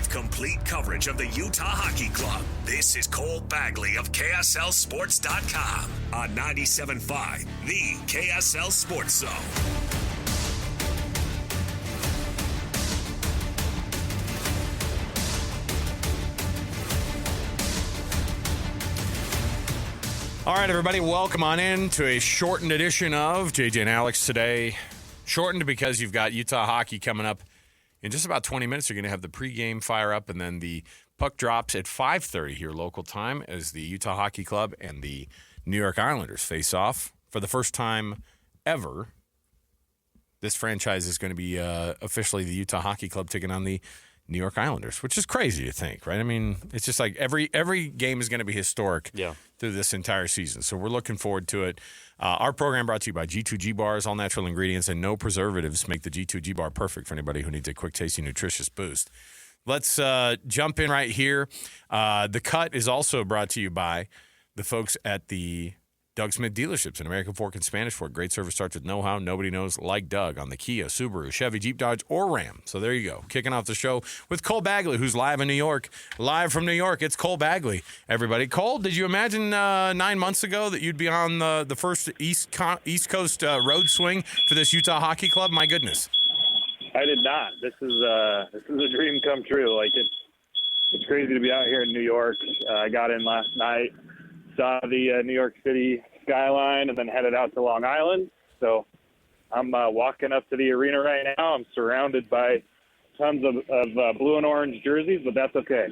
complete coverage of the Utah Hockey Club. This is Cole Bagley of KSLSports.com on 97.5, the KSL Sports Zone. All right, everybody, welcome on in to a shortened edition of JJ and Alex today. Shortened because you've got Utah hockey coming up in just about 20 minutes. You're going to have the pregame fire up, and then the puck drops at 5:30 here local time as the Utah Hockey Club and the New York Islanders face off for the first time ever. This franchise is going to be officially the Utah Hockey Club taking on the New York Islanders, which is crazy to think, right? I mean, it's just like every game is going to be historic through this entire season. So we're looking forward to it. Our program brought to you by G2G Bars. All natural ingredients and no preservatives make the G2G Bar perfect for anybody who needs a quick, tasty, nutritious boost. Let's jump in right here. The Cut is also brought to you by the folks at the Doug Smith dealerships in American Fork and Spanish Fork. Great service starts with know-how. Nobody knows like Doug on the Kia, Subaru, Chevy, Jeep, Dodge, or Ram. So there you go. Kicking off the show with Cole Bagley, who's live in New York. Live from New York, it's Cole Bagley, everybody. Cole, did you imagine 9 months ago that you'd be on the first East Coast road swing for this Utah Hockey Club? My goodness. I did not. This is a dream come true. Like it's crazy to be out here in New York. I got in last night, saw the New York City skyline, and then headed out to Long Island. So I'm walking up to the arena right now. I'm surrounded by tons of blue and orange jerseys, but that's okay.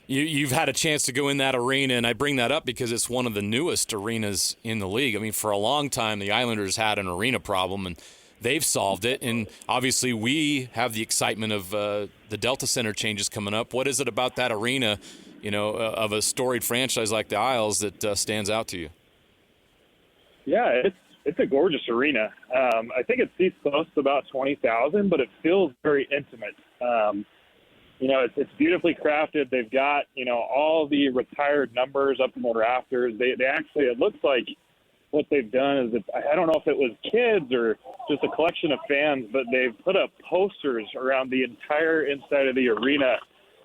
You've had a chance to go in that arena, and I bring that up because it's one of the newest arenas in the league. I mean, for a long time, the Islanders had an arena problem, and they've solved it. And obviously, we have the excitement of the Delta Center changes coming up. What is it about that arena, of a storied franchise like the Isles that stands out to you? Yeah, it's a gorgeous arena. I think it seats close to about 20,000, but it feels very intimate. It's beautifully crafted. They've got, all the retired numbers up in the rafters. They actually, it looks like what they've done is, I don't know if it was kids or just a collection of fans, but they've put up posters around the entire inside of the arena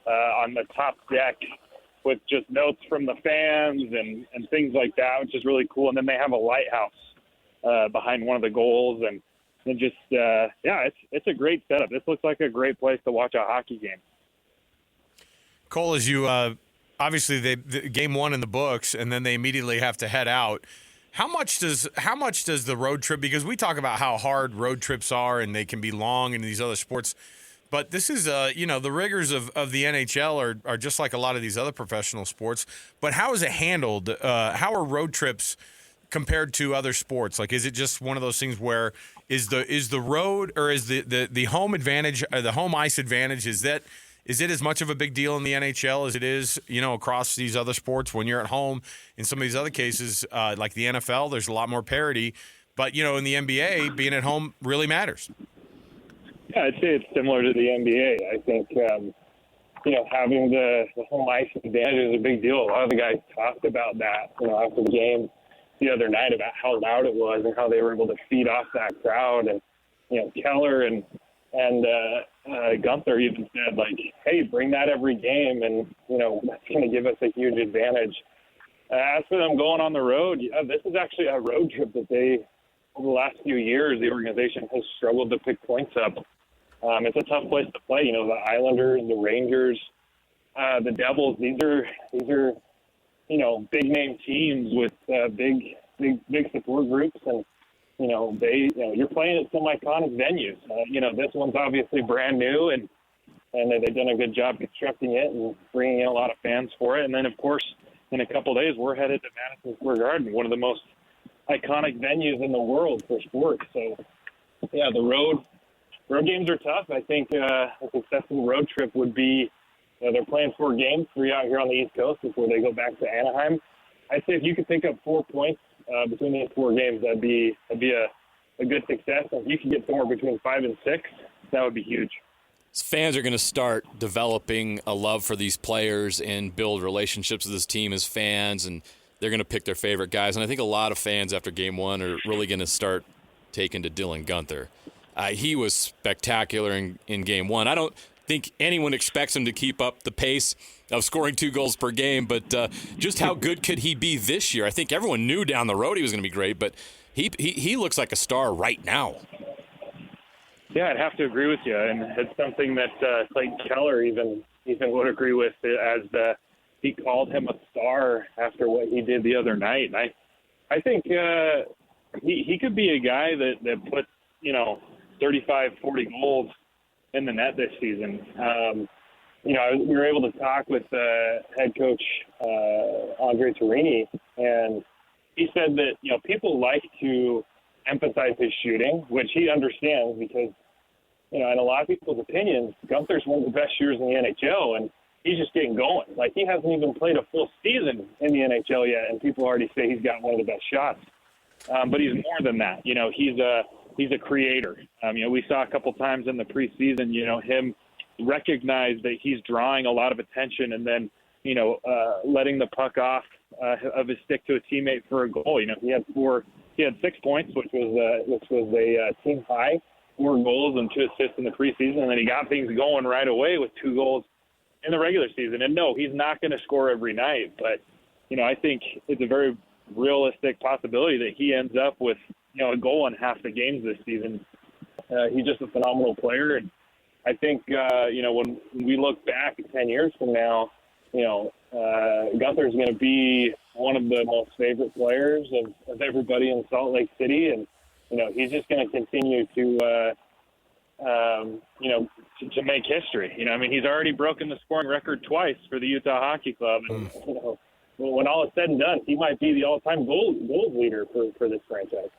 on the top deck with just notes from the fans and things like that, which is really cool. And then they have a lighthouse behind one of the goals. And just, it's a great setup. This looks like a great place to watch a hockey game. Cole, as you obviously the game one in the books, and then they immediately have to head out. How much does the road trip, because we talk about how hard road trips are and they can be long in these other sports, but this is, the rigors of the NHL are just like a lot of these other professional sports. But how is it handled? How are road trips compared to other sports? Like, is it just one of those things where is the road, or is the home advantage, or the home ice advantage, is it as much of a big deal in the NHL as it is, across these other sports when you're at home? In some of these other cases, like the NFL, there's a lot more parity. But, in the NBA, being at home really matters. Yeah, I'd say it's similar to the NBA. I think, having the home ice advantage is a big deal. A lot of the guys talked about that, after the game the other night, about how loud it was and how they were able to feed off that crowd. And, Keller and Gunther even said, like, hey, bring that every game, and, that's going to give us a huge advantage. As for them going on the road, this is actually a road trip that over the last few years, the organization has struggled to pick points up. It's a tough place to play. The Islanders, the Rangers, the Devils, these are big name teams with big support groups, and you're playing at some iconic venues. This one's obviously brand new, and they've done a good job constructing it and bringing in a lot of fans for it. And then, of course, in a couple of days, we're headed to Madison Square Garden, one of the most iconic venues in the world for sports. So, yeah, the road games are tough. I think a successful road trip would be, they're playing 4 games, 3 out here on the East Coast before they go back to Anaheim. I'd say if you could pick up 4 points between these 4 games, that'd be a good success. If you could get somewhere between 5 and 6, that would be huge. Fans are going to start developing a love for these players and build relationships with this team as fans, and they're going to pick their favorite guys. And I think a lot of fans after game one are really going to start taking to Dylan Gunther. He was spectacular in game one. think anyone expects him to keep up the pace of scoring 2 goals per game, but just how good could he be this year? I think everyone knew down the road he was going to be great, but he looks like a star right now. Yeah, I'd have to agree with you, and it's something that Clayton Keller even would agree with, as he called him a star after what he did the other night. And I think he could be a guy that puts 35, 40 goals in the net this season. We were able to talk with head coach Andre Torini, and he said that people like to emphasize his shooting, which he understands because in a lot of people's opinions, Gunther's one of the best shooters in the NHL, and he's just getting going. Like, he hasn't even played a full season in the NHL yet, and people already say he's got one of the best shots. But he's more than that. He's a creator. We saw a couple times in the preseason, him recognize that he's drawing a lot of attention and then, letting the puck off of his stick to a teammate for a goal. He had 6 points, which was a team high, 4 goals and 2 assists in the preseason, and then he got things going right away with 2 goals in the regular season. And no, he's not going to score every night, but I think it's a very realistic possibility that he ends up with a goal in half the games this season. He's just a phenomenal player, and I think when we look back 10 years from now, Gunther's going to be one of the most favorite players of everybody in Salt Lake City, and he's just going to continue to make history. He's already broken the scoring record twice for the Utah Hockey Club, and when all is said and done, he might be the all-time goals leader for this franchise.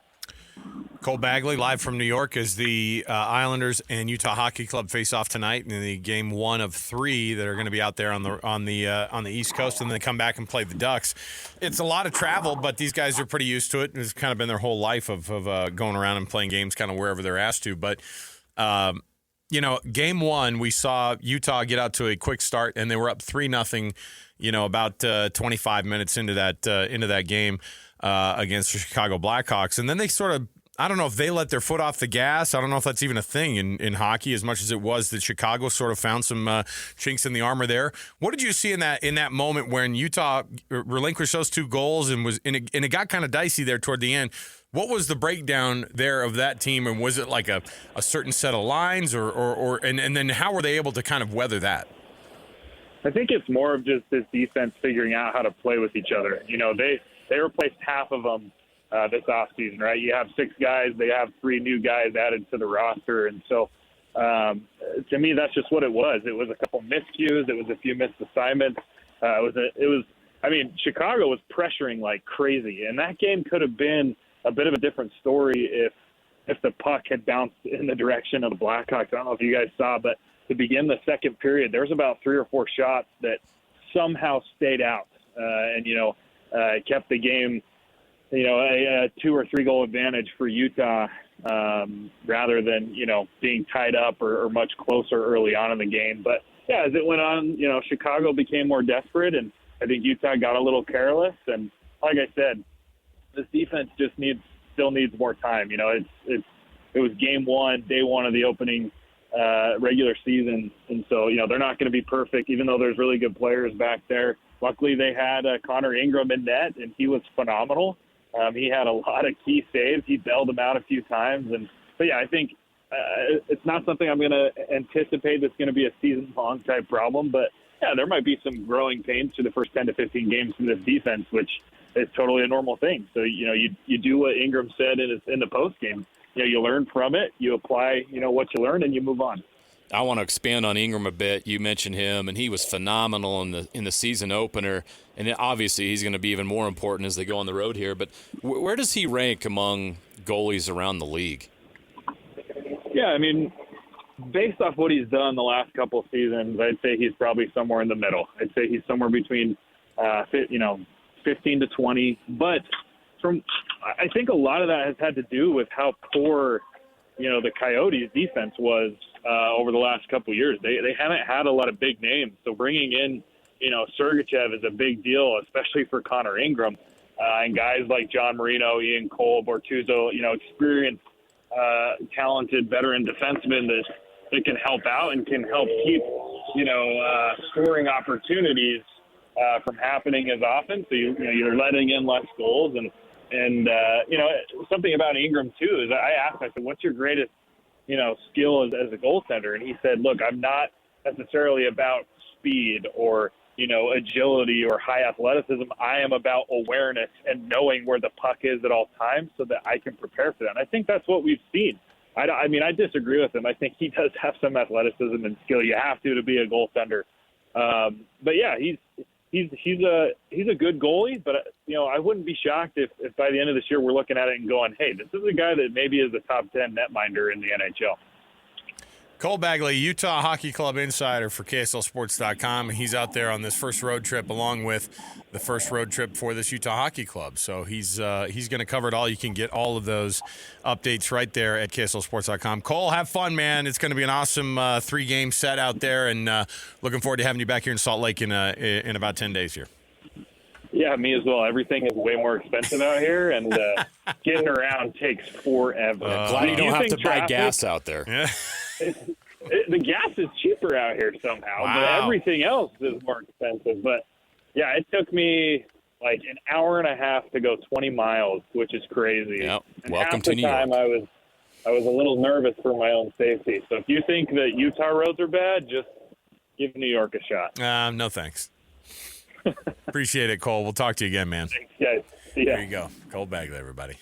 Cole Bagley, live from New York, as the Islanders and Utah Hockey Club face off tonight in the game 1 of 3 that are going to be out there on the East Coast, and then they come back and play the Ducks. It's a lot of travel, but these guys are pretty used to it. It's kind of been their whole life of going around and playing games kind of wherever they're asked to. But game 1, we saw Utah get out to a quick start, and they were up 3-0. About 25 minutes into that game against the Chicago Blackhawks, and then they sort of, I don't know if they let their foot off the gas. I don't know if that's even a thing in hockey, as much as it was that Chicago sort of found some chinks in the armor there. What did you see in that moment when Utah relinquished those 2 goals and it got kind of dicey there toward the end? What was the breakdown there of that team, and was it like a certain set of lines, or then how were they able to kind of weather that? I think it's more of just this defense figuring out how to play with each other. They replaced half of them this offseason, right? You have 6 guys. They have 3 new guys added to the roster. And so, to me, that's just what it was. It was a couple miscues. It was a few missed assignments. Chicago was pressuring like crazy. And that game could have been a bit of a different story if the puck had bounced in the direction of the Blackhawks. I don't know if you guys saw, but to begin the second period, there was about 3 or 4 shots that somehow stayed out and kept the game, a 2 or 3 goal advantage for Utah rather than, being tied up or much closer early on in the game. But, yeah, as it went on, Chicago became more desperate, and I think Utah got a little careless. And like I said, this defense just still needs more time. It was game 1, day 1 of the opening regular season, and so they're not going to be perfect, even though there's really good players back there. Luckily, they had Connor Ingram in net, and he was phenomenal. He had a lot of key saves. He bailed them out a few times, but yeah, I think it's not something I'm going to anticipate that's going to be a season-long type problem. But yeah, there might be some growing pains through the first 10 to 15 games from this defense, which is totally a normal thing. So you do what Ingram said in the post game. You learn from it, you apply, what you learned, and you move on. I want to expand on Ingram a bit. You mentioned him, and he was phenomenal in the season opener, and obviously he's going to be even more important as they go on the road here. But where does he rank among goalies around the league? Yeah, based off what he's done the last couple of seasons, I'd say he's probably somewhere in the middle. I'd say he's somewhere between 15 to 20, but I think a lot of that has had to do with how poor, the Coyotes' defense was over the last couple of years. They haven't had a lot of big names, so bringing in, Sergachev is a big deal, especially for Connor Ingram and guys like John Marino, Ian Cole, Bortuzzo, experienced, talented veteran defensemen that that can help out and can help keep, scoring opportunities from happening as often. So you're letting in less goals, and something about Ingram too is I said, what's your greatest skill as a goaltender? And he said, look, I'm not necessarily about speed or agility or high athleticism. I am about awareness and knowing where the puck is at all times so that I can prepare for that. And I think that's what we've seen. I disagree with him. I think he does have some athleticism and skill. You have to be a goaltender. But yeah, he's a good goalie. But I wouldn't be shocked if by the end of this year we're looking at it and going, hey, this is a guy that maybe is a top 10 netminder in the NHL. Cole Bagley, Utah Hockey Club insider for KSLSports.com. He's out there on this first road trip along with the first road trip for this Utah Hockey Club. So he's going to cover it all. You can get all of those updates right there at KSLSports.com. Cole, have fun, man. It's going to be an awesome 3-game set out there, and looking forward to having you back here in Salt Lake in about 10 days here. Yeah, me as well. Everything is way more expensive out here, and getting around takes forever. Glad you don't have to buy gas out there. Yeah. The gas is cheaper out here somehow, but everything else is more expensive. But yeah, it took me like an hour and a half to go 20 miles, which is crazy. Yep. And Welcome to New York. half the time I was a little nervous for my own safety. So if you think that Utah roads are bad, just give New York a shot. No thanks. Appreciate it, Cole. We'll talk to you again, man. Thanks, guys. See ya. There you go. Cole Bagley, everybody.